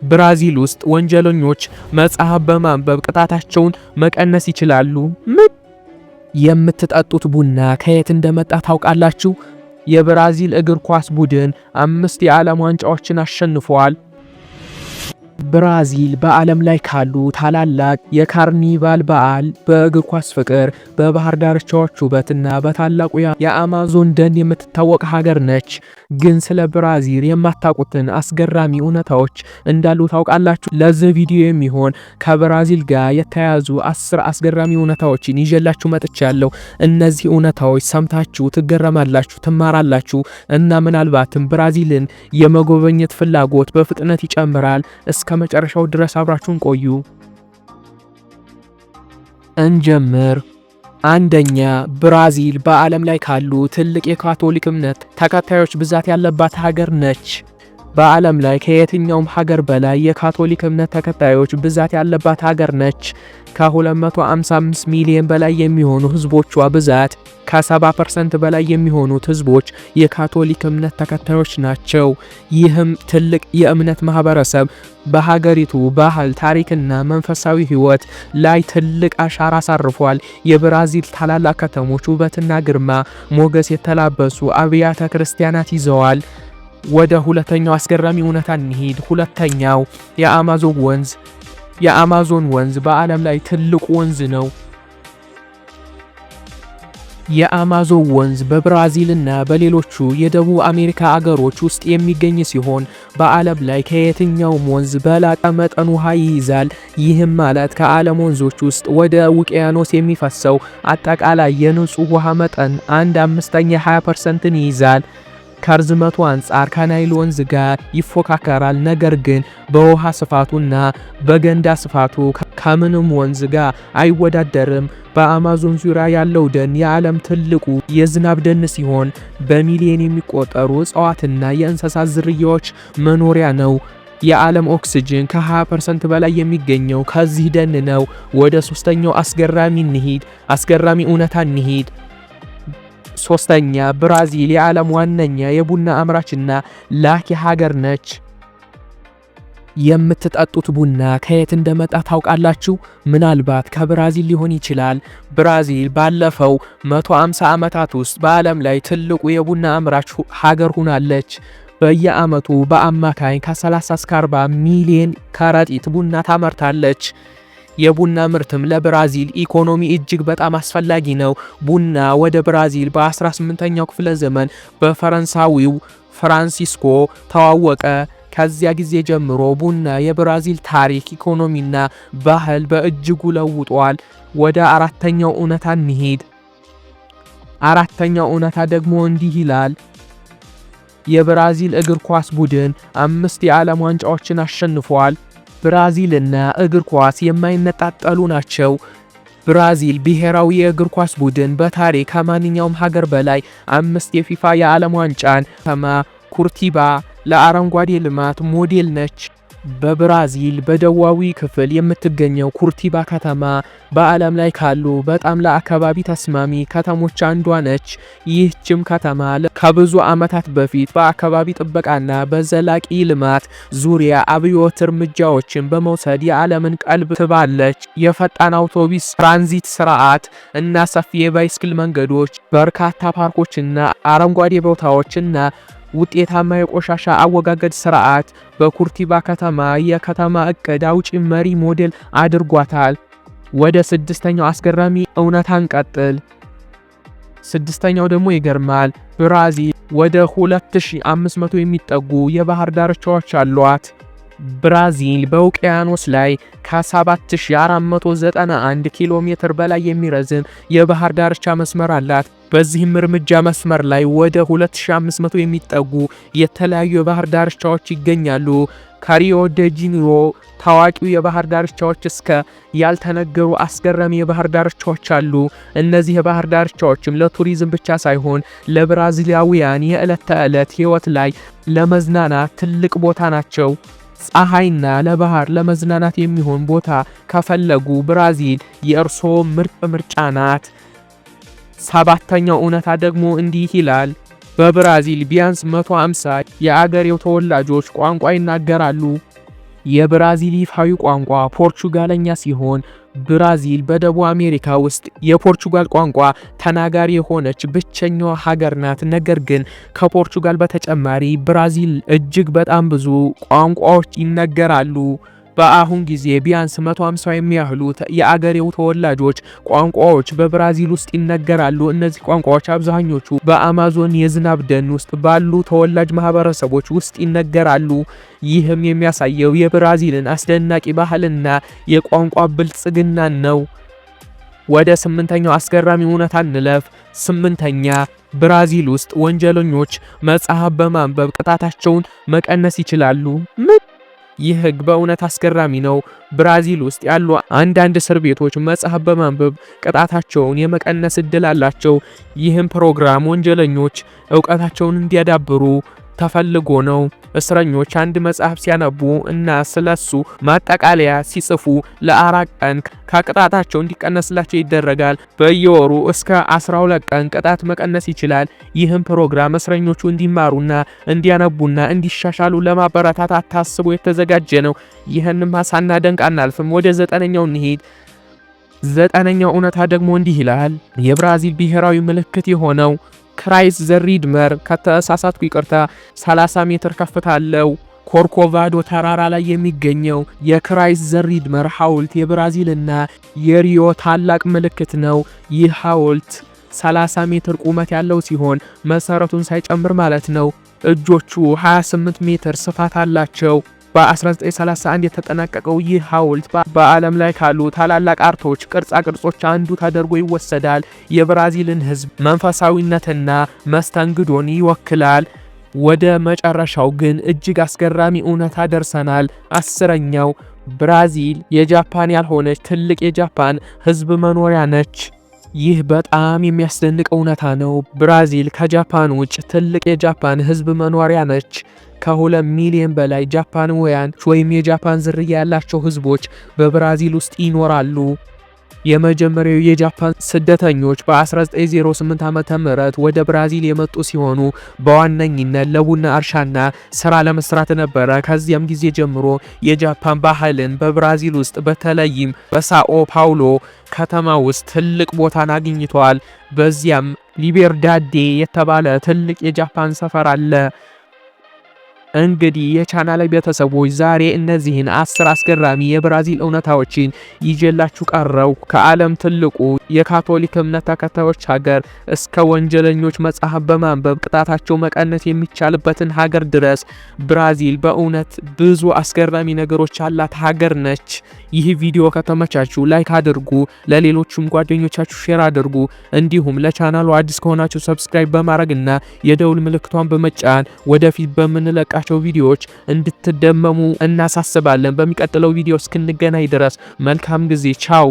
ብራዚል ውስጥ ወንጀለኞች መጽሐፍ በማንበብ ቅጣታቸውን መቀነስ ይችላሉ። ምን? የምትጠጡት ቡና ከየት እንደመጣ ታውቃላችሁ? የብራዚል እግር ኳስ ቡድን 5 የዓለም ዋንጫዎችን አሸንፏል። ብራዚል በዓለም ላይ ካሉ ታላላቅ የካርኒቫል በዓል፣ በእግር ኳስ ፍቅር፣ በባህር ዳርቻዎች ውበትና በታላቁ የአማዞን ደን የምትታወቅ ሀገር ነች። ግን ስለ ብራዚል የማታውቁትን አስገራሚ እውነታዎች እንዳሉ ታውቃላችሁ? ለዚህ ቪዲዮ የሚሆን ከብራዚል ጋር የተያያዙ 10 አስገራሚ እውነታዎችን ይዤላችሁ መጥቻለሁ። እነዚህ እውነታዎች ሰምታችሁ ትገረማላችሁ፣ ትማራላችሁ እና ምናልባትም ብራዚልን የመጎብኘት ፍላጎት በፍጥነት ይጨምራል። እስከ መጨረሻው ድረስ አብራችሁን ቆዩ። እንጀምር። አንደኛ፣ ብራዚል በዓለም ላይ ካሉ ትልቅ የካቶሊክ እምነት ተከታዮች ብዛት ያለባት ሀገር ነች። በዓለም ላይ ከየትኛውም ሀገር በላይ የካቶሊክ እምነት ተከታዮች ብዛት ያለባት ሀገር ነች። ከ255 ሚሊዮን በላይ የሚሆኑ ህዝቦቿ ብዛት ከ70% በላይ የሚሆኑት ህዝቦች የካቶሊክ እምነት ተከታዮች ናቸው። ይህም ትልቅ የእምነት ማህበረሰብ በሀገሪቱ ባህል፣ ታሪክና መንፈሳዊ ህይወት ላይ ትልቅ አሻራ አሳርፏል። የብራዚል ታላላቅ ከተሞች ውበትና ግርማ ሞገስ የተላበሱ አብያተ ክርስቲያናት ይዘዋል። ወደ ሁለተኛው አስገራሚ እውነታ እንሂድ። ሁለተኛው፣ የአማዞን ወንዝ በዓለም ላይ ትልቁ ወንዝ ነው። የአማዞን ወንዝ በብራዚልና በሌሎቹ የደቡብ አሜሪካ አገሮች ውስጥ የሚገኝ ሲሆን በዓለም ላይ ከየትኛውም ወንዝ በላቀ መጠን ውሃ ይይዛል። ይህም ማለት ከዓለም ወንዞች ውስጥ ወደ ውቅያኖስ የሚፈሰው አጠቃላይ የንጹህ ውሃ መጠን 1/5 20%ን ይይዛል። ከርዝመቱ አንጻር ከናይል ወንዝ ጋር ይፎካከራል። ነገር ግን በውሃ ስፋቱና በገንዳ ስፋቱ ከምንም ወንዝ ጋር አይወዳደርም። በአማዞን ዙሪያ ያለው ደን የዓለም ትልቁ የዝናብ ደን ሲሆን በሚሊዮን የሚቆጠሩ እጽዋትና የእንስሳት ዝርያዎች መኖሪያ ነው። የዓለም ኦክሲጅን ከ20% በላይ የሚገኘው ከዚህ ደን ነው። ወደ ሶስተኛው አስገራሚ እውነታ እንሂድ። ሶስተኛ፣ ብራዚል የዓለም ዋነኛ የቡና አምራችና ላኪ ሀገር ነች። የምትጠጡት ቡና ከየት እንደመጣ ታውቃላችሁ? ምናልባት ከብራዚል ሊሆን ይችላል። ብራዚል ባለፈው 150 ዓመታት ውስጥ በዓለም ላይ ትልቁ የቡና አምራች ሀገር ሆናለች። በየዓመቱ በአማካኝ ከ30 እስከ 40 ሚሊዮን ከረጢት ቡና ታመርታለች። የቡና ምርትም ለብራዚል ኢኮኖሚ እጅግ በጣም አስፈላጊ ነው። ቡና ወደ ብራዚል በ18ኛው ክፍለ ዘመን በፈረንሳዊው ፍራንሲስኮ ተዋወቀ። ከዚያ ጊዜ ጀምሮ ቡና የብራዚል ታሪክ፣ ኢኮኖሚና ባህል በእጅጉ ለውጧል። ወደ አራተኛው እውነታ እንሂድ። አራተኛው እውነታ ደግሞ እንዲህ ይላል። የብራዚል እግር ኳስ ቡድን 5 የዓለም ዋንጫዎችን አሸንፏል። ብራዚልና እግር ኳስ የማይነጣጠሉ ናቸው። ብራዚል ብሔራዊ የእግር ኳስ ቡድን በታሪክ ከማንኛውም ሀገር በላይ 5 የፊፋ የዓለም ዋንጫን ኩርቲባ ለአረንጓዴ ልማት ሞዴል ነች። በብራዚል በደቡባዊ ክፍል የምትገኘው ኩርቲባ ከተማ በዓለም ላይ ካሉ በጣም ለአካባቢ ተስማሚ ከተሞች አንዷ ነች። ይህችም ከተማ ከብዙ ዓመታት በፊት በአካባቢ ጥበቃና በዘላቂ ልማት ዙሪያ አብዮት እርምጃዎችን በመውሰድ የዓለምን ቀልብ ስባለች። የፈጣን አውቶቡስ ትራንዚት ስርዓት እና ሰፊ የባይስክል መንገዶች፣ በርካታ ፓርኮችና አረንጓዴ ቦታዎችና ውጤታማ የቆሻሻ አወጋገድ ስርዓት በኩርቲባ ከተማ የከተማ እቅድ አውጪ መሪ ሞዴል አድርጓታል። ወደ ስድስተኛው አስገራሚ እውነታ እንቀጥል። ስድስተኛው ደግሞ ይገርማል። ብራዚል ወደ 2500 የሚጠጉ የባህር ዳርቻዎች አሏት። ብራዚል በውቅያኖስ ላይ ከ7491 ኪሎ ሜትር በላይ የሚረዝም የባህር ዳርቻ መስመር አላት። በዚህም እርምጃ መስመር ላይ ወደ 2500 የሚጠጉ የተለያዩ የባህር ዳርቻዎች ይገኛሉ። ከሪዮ ደ ጄኔሮ ታዋቂው የባህር ዳርቻዎች እስከ ያልተነገሩ አስገራሚ የባህር ዳርቻዎች አሉ። እነዚህ የባህር ዳርቻዎችም ለቱሪዝም ብቻ ሳይሆን ለብራዚላውያን የዕለት ተዕለት ሕይወት ላይ ለመዝናናት ትልቅ ቦታ ናቸው። ፀሐይና ለባህር ለመዝናናት የሚሆን ቦታ ከፈለጉ ብራዚል የእርስዎ ምርጥ ምርጫ ናት። ሰባተኛው እውነታ ደግሞ እንዲህ ይላል። በብራዚል ቢያንስ 150 የአገሬው ተወላጆች ቋንቋ ይናገራሉ። የብራዚል ይፋዊ ቋንቋ ፖርቹጋለኛ ሲሆን ብራዚል በደቡብ አሜሪካ ውስጥ የፖርቹጋል ቋንቋ ተናጋሪ የሆነች ብቸኛዋ ሀገር ናት። ነገር ግን ከፖርቹጋል በተጨማሪ ብራዚል እጅግ በጣም ብዙ ቋንቋዎች ይነገራሉ። በአሁን ጊዜ ቢያንስ 150 የሚያህሉ የአገሬው ተወላጆች ቋንቋዎች በብራዚል ውስጥ ይነገራሉ። እነዚህ ቋንቋዎች አብዛኞቹ በአማዞን የዝናብ ደን ውስጥ ባሉ ተወላጅ ማህበረሰቦች ውስጥ ይነገራሉ። ይህም የሚያሳየው የብራዚልን አስደናቂ ባህልና የቋንቋ ብልጽግናን ነው። ወደ 8ኛው አስገራሚ እውነታ እንለፍ። 8ኛ ብራዚል ውስጥ ወንጀለኞች መጽሐፍ በማንበብ ቅጣታቸውን መቀነስ ይችላሉ። ይህ ህግ በእውነት አስገራሚ ነው። ብራዚል ውስጥ ያሉ አንዳንድ እስር ቤቶች መጽሐፍ በማንበብ ቅጣታቸውን የመቀነስ እድል አላቸው። ይህም ፕሮግራም ወንጀለኞች ዕውቀታቸውን እንዲያዳብሩ ተፈልጎ ነው። እስረኞች አንድ መጽሐፍ ሲያነቡ እና ስለሱ ማጠቃለያ ሲጽፉ ለ4 ቀን ከቅጣታቸው እንዲቀነስላቸው ይደረጋል። በየወሩ እስከ 12 ቀን ቅጣት መቀነስ ይችላል። ይህም ፕሮግራም እስረኞቹ እንዲማሩና እንዲያነቡና እንዲሻሻሉ ለማበረታታት ታስቦ የተዘጋጀ ነው። ይህንም ሳናደንቅ አናልፍም። ወደ 9ኛው እንሂድ። 9ኛው እውነታ ደግሞ እንዲህ ይላል። የብራዚል ብሔራዊ ምልክት የሆነው ክራይስ ዘ ሪድመር ከተሳሳትኩ ይቅርታ 30 ሜትር ከፍታ አለው። ኮርኮቫዶ ተራራ ላይ የሚገኘው የክራይስ ዘ ሪድመር ሐውልት የብራዚልና የሪዮ ታላቅ ምልክት ነው። ይህ ሐውልት 30 ሜትር ቁመት ያለው ሲሆን መሰረቱን ሳይጨምር ማለት ነው። እጆቹ 28 ሜትር ስፋት አላቸው። በ1931 የተጠናቀቀው ይህ ሐውልት በዓለም ላይ ካሉ ታላላቅ አርቶች ቅርጻ ቅርጾች አንዱ ተደርጎ ይወሰዳል። የብራዚልን ሕዝብ መንፈሳዊነትና መስተንግዶን ይወክላል። ወደ መጨረሻው ግን እጅግ አስገራሚ እውነታ ደርሰናል። 10ኛው ብራዚል የጃፓን ያልሆነች ትልቅ የጃፓን ሕዝብ መኖሪያ ነች። ይህ በጣም የሚያስደንቅ እውነታ ነው። ብራዚል ከጃፓን ውጭ ትልቅ የጃፓን ሕዝብ መኖሪያ ነች። ከ2 ሚሊዮን በላይ ጃፓናውያን ወይም የጃፓን ዝርያ ያላቸው ህዝቦች በብራዚል ውስጥ ይኖራሉ። የመጀመሪያው የጃፓን ስደተኞች በ1908 ዓመተ ምህረት ወደ ብራዚል የመጡ ሲሆኑ በዋነኝነት ለቡና እርሻና ስራ ለመስራት ነበረ። ከዚያም ጊዜ ጀምሮ የጃፓን ባህልን በብራዚል ውስጥ በተለይም በሳኦ ፓውሎ ከተማ ውስጥ ትልቅ ቦታን አግኝቷል። በዚያም ሊቤርዳዴ የተባለ ትልቅ የጃፓን ሰፈር አለ። እንግዲህ የቻናል ቤተሰቦች ዛሬ እነዚህን 10 አስገራሚ የብራዚል እውነታዎችን ይዤላችሁ ቀረው። ከዓለም ትልቁ የካቶሊክ እምነት ተከታዮች ሀገር እስከ ወንጀለኞች መጽሐፍ በማንበብ ቅጣታቸው መቀነስ የሚቻልበትን ሀገር ድረስ ብራዚል በእውነት ብዙ አስገራሚ ነገሮች ያላት ሀገር ነች። ይህ ቪዲዮ ከተመቻችሁ ላይክ አድርጉ፣ ለሌሎችም ጓደኞቻችሁ ሼር አድርጉ። እንዲሁም ለቻናሉ አዲስ ከሆናችሁ ሰብስክራይብ በማድረግና የደውል ምልክቷን በመጫን ወደፊት በምንለቃቸው ቪዲዮዎች እንድትደመሙ እናሳስባለን። በሚቀጥለው ቪዲዮ እስክንገናኝ ድረስ መልካም ጊዜ። ቻው።